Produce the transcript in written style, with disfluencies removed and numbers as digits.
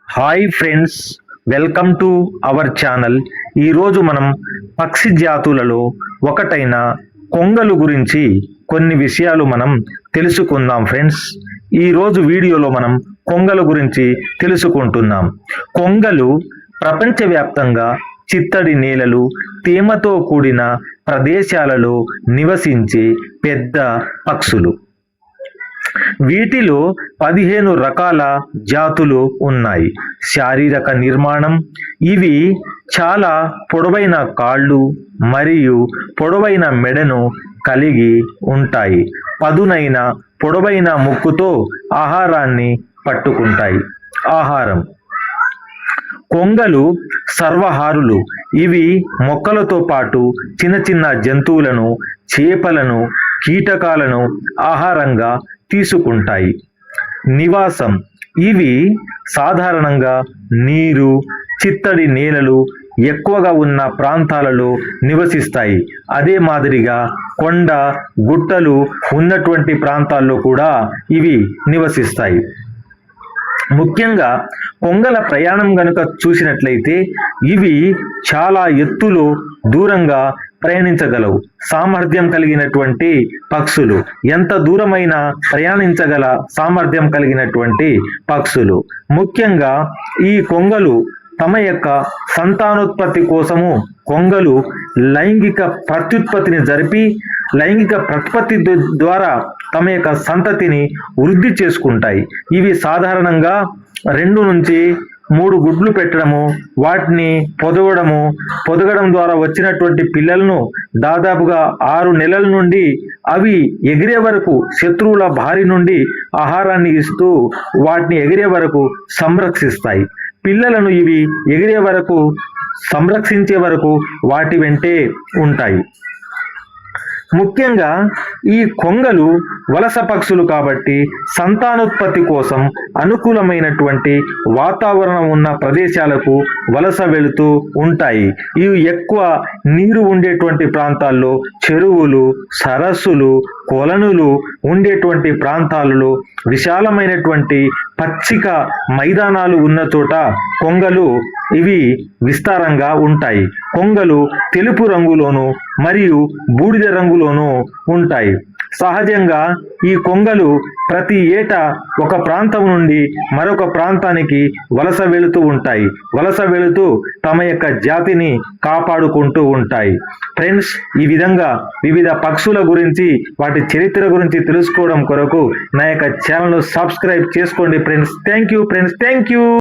Hi friends, welcome to our channel. ఈరోజు మనం పక్షి జాతులలో ఒకటైన కొంగలు గురించి కొన్ని విషయాలు మనం తెలుసుకుందాం ఫ్రెండ్స్. ఈరోజు వీడియోలో మనం కొంగల గురించి తెలుసుకుంటున్నాం. కొంగలు ప్రపంచవ్యాప్తంగా చిత్తడి నేలలు, తేమతో కూడిన ప్రదేశాలలో నివసించే పెద్ద పక్షులు. వీటిలో 15 రకాల జాతులు ఉన్నాయి. శారీరక నిర్మాణం: ఇవి చాలా పొడవైన కాళ్ళు మరియు పొడవైన మెడను కలిగి ఉంటాయి. పదునైన పొడవైన ముక్కుతో ఆహారాన్ని పట్టుకుంటాయి. ఆహారం: కొంగలు సర్వహారులు. ఇవి మొక్కలతో పాటు చిన్న చిన్న జంతువులను, చేపలను, కీటకాలను ఆహారంగా తీసుకుంటాయి. నివాసం: ఇవి సాధారణంగా నీరు, చిత్తడి నేలలు ఎక్కువగా ఉన్న ప్రాంతాలలో నివసిస్తాయి. అదే మాదిరిగా కొండ, గుట్టలు ఉన్నటువంటి ప్రాంతాల్లో కూడా ఇవి నివసిస్తాయి. ముఖ్యంగా కొంగల ప్రయాణం గనుక చూసినట్లయితే ఇవి చాలా ఎత్తులో దూరంగా ప్రయాణించగలవు. సామర్థ్యం కలిగినటువంటి పక్షులు, ఎంత దూరమైనా ప్రయాణించగల సామర్థ్యం కలిగినటువంటి పక్షులు. ముఖ్యంగా ఈ కొంగలు తమ యొక్క సంతానోత్పత్తి కోసము కొంగలు లైంగిక ప్రత్యుత్పత్తిని జరిపి లైంగిక ప్రత్పత్తి ద్వారా తమ యొక్క సంతతిని వృద్ధి చేసుకుంటాయి. ఇవి సాధారణంగా 2 నుంచి 3 గుడ్లు పెట్టడము, వాటిని పొదగడం ద్వారా వచ్చినటువంటి పిల్లలను దాదాపుగా 6 నెలల నుండి అవి ఎగిరే వరకు శత్రువుల బారి నుండి ఆహారాన్ని ఇస్తూ వాటిని ఎగిరే వరకు సంరక్షిస్తాయి. పిల్లలను ఇవి ఎగిరే వరకు సంరక్షించే వరకు వాటి వెంటే ఉంటాయి. ముఖ్యంగా ఈ కొంగలు వలస పక్షులు కాబట్టి సంతానోత్పత్తి కోసం అనుకూలమైనటువంటి వాతావరణం ఉన్న ప్రదేశాలకు వలస వెళుతూ ఉంటాయి. ఇవి ఎక్కువ నీరు ఉండేటువంటి ప్రాంతాల్లో, చెరువులు, సరస్సులు, కొలనులు ఉండేటువంటి ప్రాంతాలలో, విశాలమైనటువంటి పచ్చిక మైదానాలు ఉన్న చోట కొంగలు ఇవి విస్తారంగా ఉంటాయి. కొంగలు తెలుపు రంగులోను మరియు బూడిద రంగులోను ఉంటాయి. సహజంగా ఈ కొంగలు ప్రతి ఏటా ఒక ప్రాంతం నుండి మరొక ప్రాంతానికి వలస వెళుతూ ఉంటాయి. వలస వెళుతూ తమ యొక్క జాతిని కాపాడుకుంటూ ఉంటాయి. ఫ్రెండ్స్, ఈ విధంగా వివిధ పక్షుల గురించి, వాటి చరిత్ర గురించి తెలుసుకోవడం కొరకు నా యొక్క ఛానల్ను సబ్స్క్రైబ్ చేసుకోండి friends. Thank you friends, thank you.